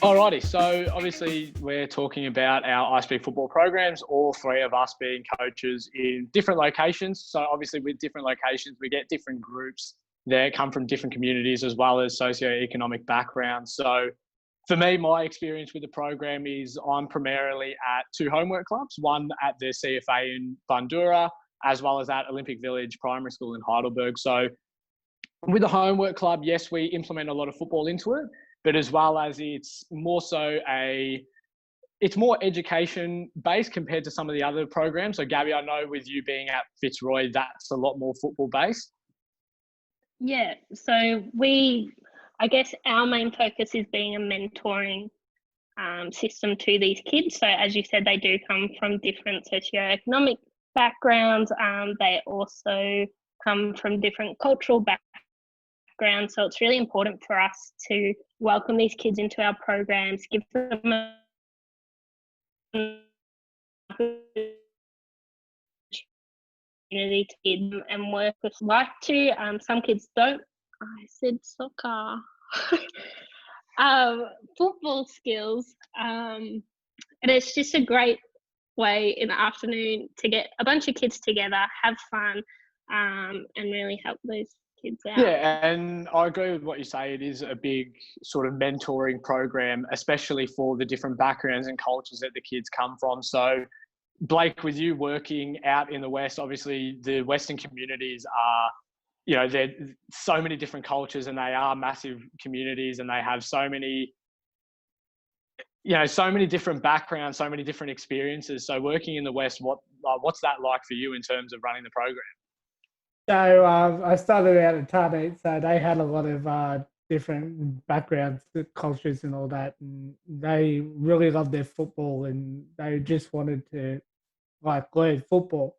Alrighty, so obviously we're talking about our ISP football programs, all three of us being coaches in different locations. So obviously with different locations, we get different groups that come from different communities as well as socioeconomic backgrounds. So for me, my experience with the program is I'm primarily at two homework clubs, one at the CFA in Bundoora, as well as at Olympic Village Primary School in Heidelberg. So with the homework club, yes, we implement a lot of football into it, but as well as it's more education based compared to some of the other programs. So Gabby, I know with you being at Fitzroy, that's a lot more football based. Yeah, so I guess our main focus is being a mentoring system to these kids. So as you said, they do come from different socioeconomic backgrounds. They also come from different cultural backgrounds. So it's really important for us to welcome these kids into our programs, give them a opportunity to feed them and work with some kids don't. I said soccer. Football skills. And it's just a great way in the afternoon to get a bunch of kids together, have fun, and really help those kids out. Yeah, and I agree with what you say. It is a big sort of mentoring program, especially for the different backgrounds and cultures that the kids come from. So Blake, with you working out in the West, obviously the Western communities are, there are so many different cultures and they are massive communities and they have so many different backgrounds, so many different experiences. So working in the West, what's that like for you in terms of running the program? So I started out at Tarnate, so they had a lot of different backgrounds, cultures and all that. And they really loved their football and they just wanted to learn football.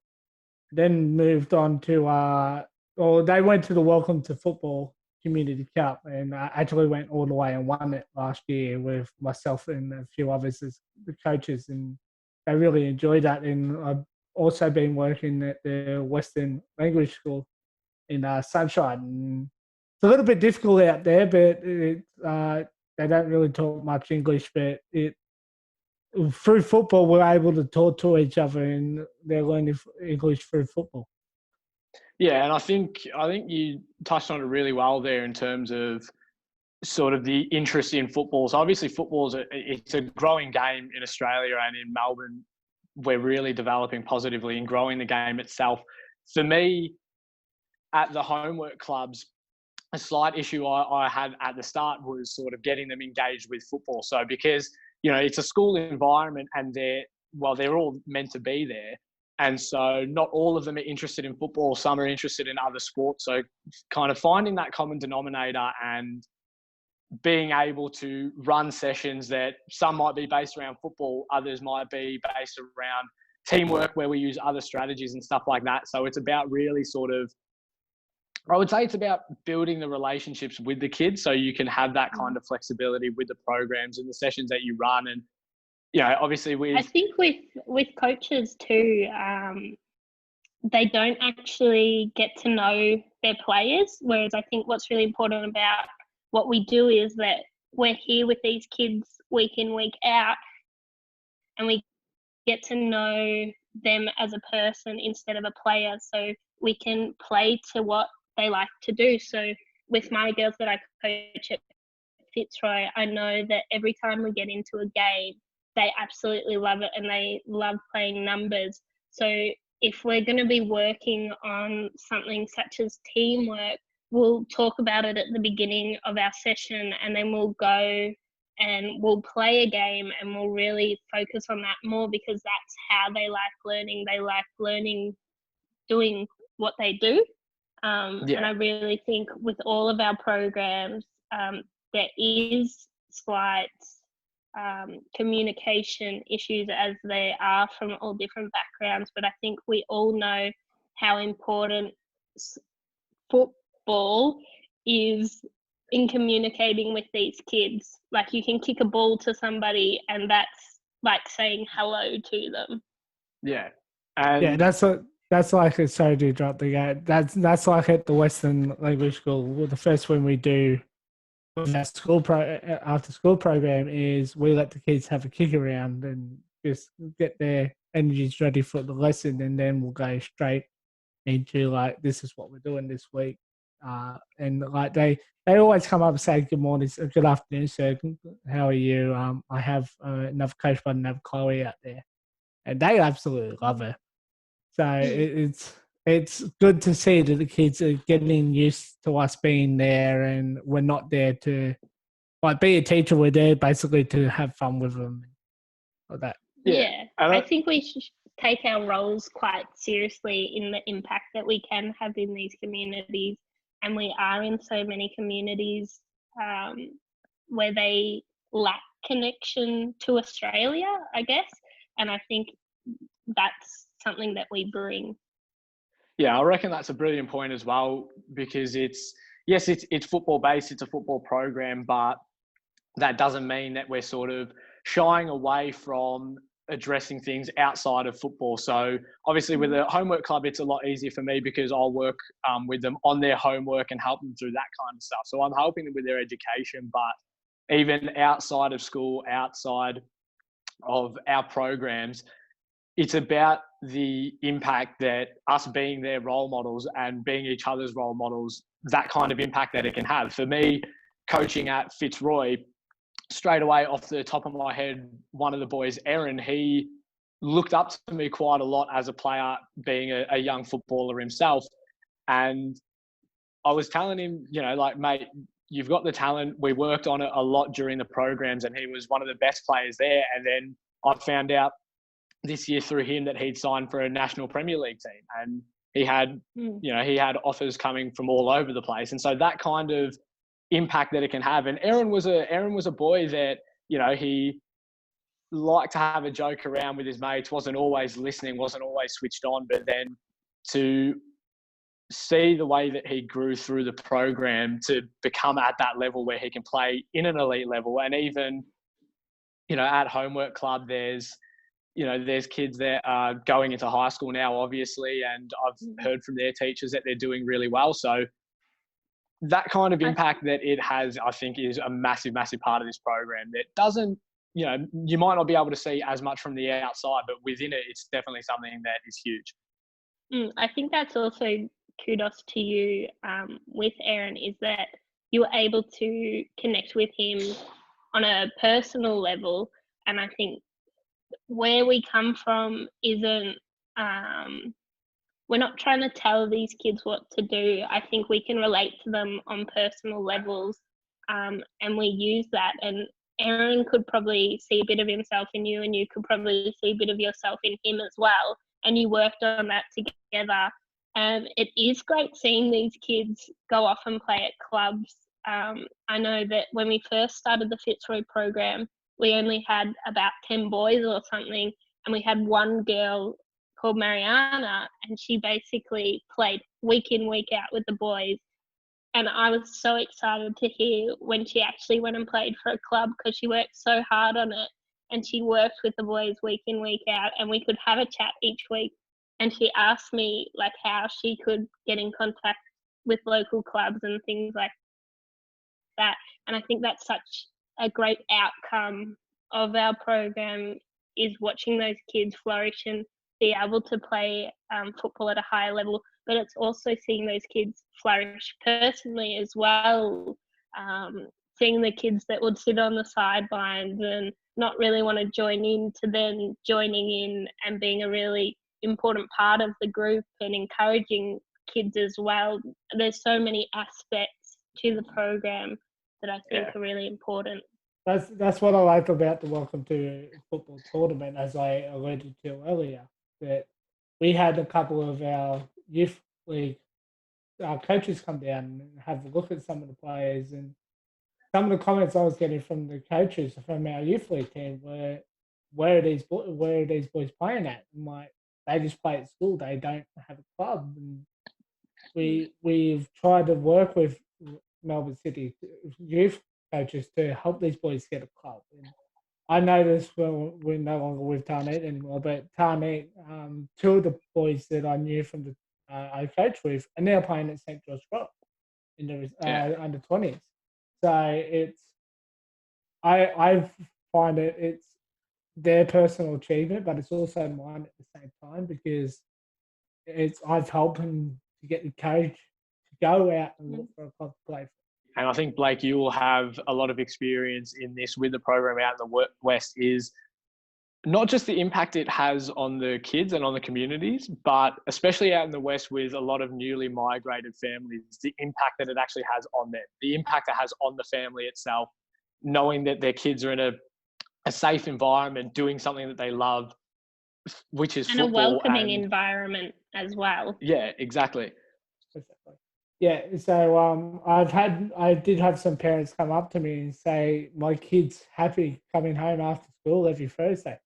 Then moved on to, they went to the Welcome to Football Community Cup and actually went all the way and won it last year with myself and a few others as the coaches. And they really enjoyed that. And I've also been working at the Western Language School in Sunshine. And it's a little bit difficult out there, but they don't really talk much English, but through football, we're able to talk to each other and they're learning English through football. Yeah, and I think you touched on it really well there in terms of sort of the interest in football. So obviously football it's a growing game in Australia and in Melbourne. We're really developing positively and growing the game itself. For me, at the homework clubs, a slight issue I had at the start was sort of getting them engaged with football. So because, it's a school environment and they're all meant to be there. And so not all of them are interested in football. Some are interested in other sports. So kind of finding that common denominator and being able to run sessions that some might be based around football, others might be based around teamwork where we use other strategies and stuff like that. So it's about really I would say it's about building the relationships with the kids so you can have that kind of flexibility with the programs and the sessions that you run. And, obviously I think with coaches too, they don't actually get to know their players, whereas I think what's really important about what we do is that we're here with these kids week in, week out, and we get to know them as a person instead of a player. So we can play to what they like to do. So with my girls that I coach at Fitzroy, I know that every time we get into a game, they absolutely love it and they love playing numbers. So if we're going to be working on something such as teamwork, we'll talk about it at the beginning of our session and then we'll go and we'll play a game and we'll really focus on that more because that's how they like learning. They like learning doing what they do. And I really think with all of our programs, there is slight communication issues as they are from all different backgrounds, but I think we all know how important football is in communicating with these kids. Like you can kick a ball to somebody and that's like saying hello to them. Yeah. That's like a sorry to drop the game. That's like at the Western Language School. Well, the first one we do with our after school program is we let the kids have a kick around and just get their energies ready for the lesson, and then we'll go straight into like, this is what we're doing this week. And like they always come up and say good morning, good afternoon, sir. How are you? I have another coach by the name of Chloe out there, and they absolutely love her. So it's good to see that the kids are getting used to us being there, and we're not there to like be a teacher. We're there basically to have fun with them, like that. Yeah. I think we should take our roles quite seriously in the impact that we can have in these communities, and we are in so many communities where they lack connection to Australia, I guess, and I think that's something that we bring. Yeah, I reckon that's a brilliant point as well, because it's football based, it's a football program, but that doesn't mean that we're sort of shying away from addressing things outside of football. So obviously with the homework club, it's a lot easier for me because I'll work with them on their homework and help them through that kind of stuff. So I'm helping them with their education, but even outside of school, outside of our programs, it's about the impact that us being their role models and being each other's role models, that kind of impact that it can have. For me, coaching at Fitzroy, straight away off the top of my head, one of the boys, Aaron, he looked up to me quite a lot as a player, being a young footballer himself. And I was telling him, like, mate, you've got the talent. We worked on it a lot during the programs, and he was one of the best players there. And then I found out this year through him that he'd signed for a national Premier League team, and he had, he had offers coming from all over the place. And so that kind of impact that it can have. And Aaron was a boy that, he liked to have a joke around with his mates, wasn't always listening, wasn't always switched on, but then to see the way that he grew through the program to become at that level where he can play in an elite level. And even, at homework club, there's kids that are going into high school now, obviously, and I've heard from their teachers that they're doing really well. So that kind of impact that it has, I think, is a massive, massive part of this program that doesn't, you might not be able to see as much from the outside, but within it, it's definitely something that is huge. I think that's also kudos to you with Aaron, is that you were able to connect with him on a personal level. And I think where we come from isn't, we're not trying to tell these kids what to do. I think we can relate to them on personal levels, and we use that. And Aaron could probably see a bit of himself in you, and you could probably see a bit of yourself in him as well. And you worked on that together. And it is great seeing these kids go off and play at clubs. I know that when we first started the Fitzroy program, we only had about 10 boys or something, and we had one girl called Mariana, and she basically played week in, week out with the boys. And I was so excited to hear when she actually went and played for a club, because she worked so hard on it, and she worked with the boys week in, week out, and we could have a chat each week. And she asked me like how she could get in contact with local clubs and things like that. And I think that's such a great outcome of our program, is watching those kids flourish and be able to play football at a higher level. But it's also seeing those kids flourish personally as well, seeing the kids that would sit on the sidelines and not really want to join in, to then joining in and being a really important part of the group and encouraging kids as well. There's so many aspects to the program that I think are really important. That's what I like about the Welcome to Football tournament, as I alluded to earlier, that we had a couple of our youth league coaches come down and have a look at some of the players, and some of the comments I was getting from the coaches from our youth league team were, where are these boys playing at? And like, they just play at school, they don't have a club. And we've tried to work with Melbourne City youth coaches to help these boys get a club. And I noticed, well, we're no longer with Tarnit anymore, but Tarnit, two of the boys that I knew from the I coached with, are now playing at St. George Cross in the under 20s. So I find it's their personal achievement, but it's also mine at the same time because I've helped them to get the courage to go out and look for a club to play for. And I think, Blake, you will have a lot of experience in this with the program out in the West, is not just the impact it has on the kids and on the communities, but especially out in the West with a lot of newly migrated families, the impact that it actually has on them, the impact it has on the family itself, knowing that their kids are in a safe environment, doing something that they love, which is football. And a welcoming environment as well. Yeah, exactly. Yeah, so I did have some parents come up to me and say my kid's happy coming home after school every Thursday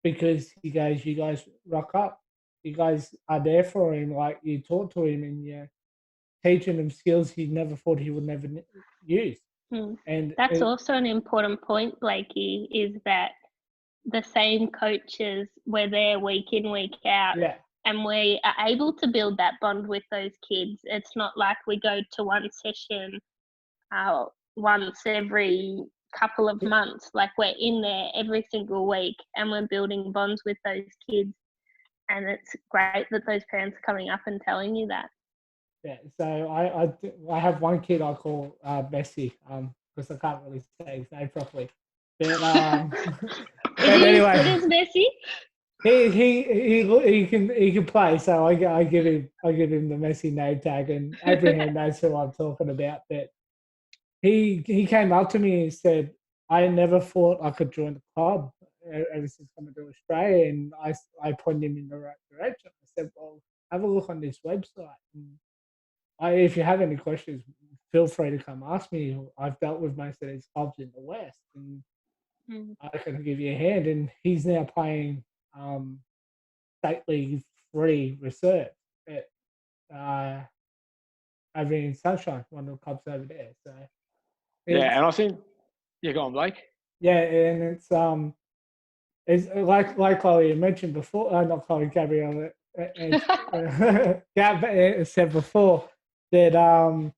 because you guys rock up, you guys are there for him, like you talk to him and you're teaching him skills he never thought he would never use. And that's also an important point, Blakey, is that the same coaches were there week in, week out. Yeah. And we are able to build that bond with those kids. It's not like we go to one session once every couple of months. Like we're in there every single week and we're building bonds with those kids. And it's great that those parents are coming up and telling you that. Yeah, so I have one kid I call Messi because I can't really say his name properly. But, but anyway, it is Messi. He can play, so I give him the Messi name tag, and Abraham knows who I'm talking about. But he came up to me and said, "I never thought I could join the club ever since coming to Australia," and I pointed him in the right direction. I said, "Well, have a look on this website. And if you have any questions, feel free to come ask me. I've dealt with most of these clubs in the West, and I can give you a hand." And he's now playing State League 3 reserve at over in Sunshine, one of the clubs over there. So yeah, and I think go on, Blake. Yeah, and it's like Chloe mentioned before, not Chloe, Gabrielle Gab said before that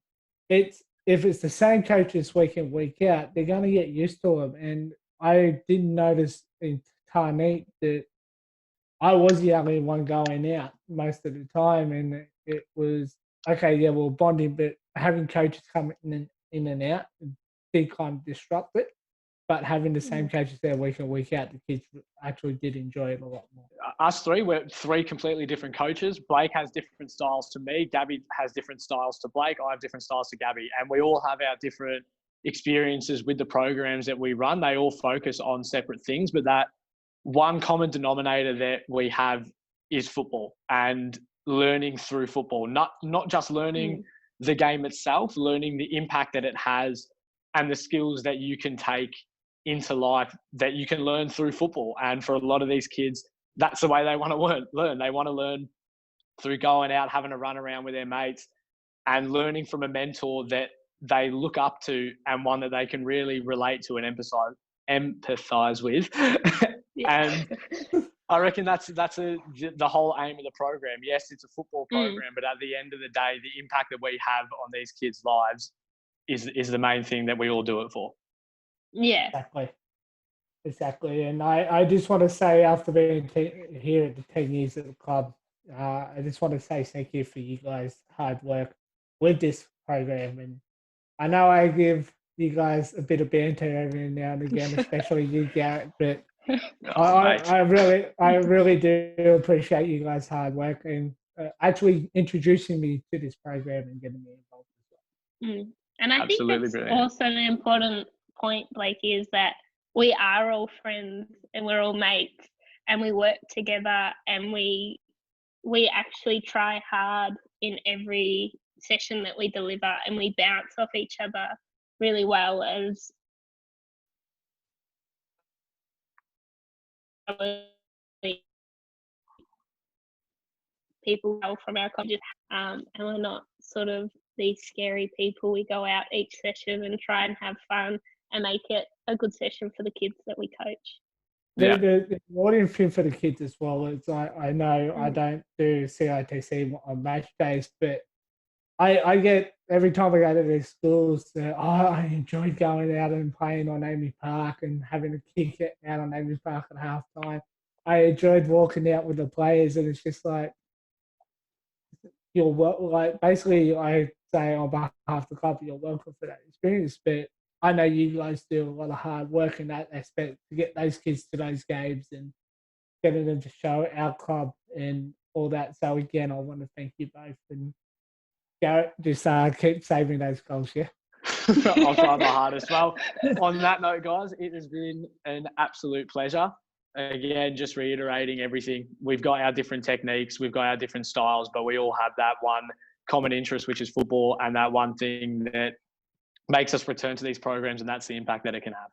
if it's the same coaches week in, week out, they're going to get used to them. And I did notice in Tarneet that I was the only one going out most of the time, and it was okay. Yeah, well, bonding, but having coaches come in and out did kind of disrupt it. But having the same coaches there week in, week out, the kids actually did enjoy it a lot more. Us three, we're three completely different coaches. Blake has different styles to me. Gabby has different styles to Blake. I have different styles to Gabby. And we all have our different experiences with the programs that we run. They all focus on separate things, but that one common denominator that we have is football and learning through football. Not just learning the game itself, learning the impact that it has and the skills that you can take into life that you can learn through football. And for a lot of these kids, that's the way they want to learn. They want to learn through going out, having a run around with their mates and learning from a mentor that they look up to and one that they can really relate to and empathize with. And I reckon that's the whole aim of the program. Yes, it's a football program, but at the end of the day, the impact that we have on these kids' lives is the main thing that we all do it for. Yeah. Exactly. And I just want to say, after being here at the 10 years at the club, I just want to say thank you for you guys' hard work with this program. And I know I give you guys a bit of banter every now and again, especially you, Garrett, but I really do appreciate you guys' hard work and actually introducing me to this program and getting me involved as well. And I think that's also an important point, Blake, is that we are all friends and we're all mates and we work together and we actually try hard in every session that we deliver and we bounce off each other really well as people from our colleges, and we're not sort of these scary people. We go out each session and try and have fun and make it a good session for the kids that we coach. The audience thing for the kids as well is I know I don't do CITC on match days, but I get every time I go to these schools, I enjoyed going out and playing on Amy Park and having a kick out on Amy Park at halftime. I enjoyed walking out with the players, and it's just like like basically I say on behalf of the club, you're welcome for that experience. But I know you guys do a lot of hard work in that aspect to get those kids to those games and getting them to show our club and all that. So again, I want to thank you both, and Garrett, just keep saving those goals, yeah. I'll try my hardest. Well, on that note, guys, it has been an absolute pleasure. Again, just reiterating everything. We've got our different techniques, we've got our different styles, but we all have that one common interest, which is football, and that one thing that makes us return to these programs, and that's the impact that it can have.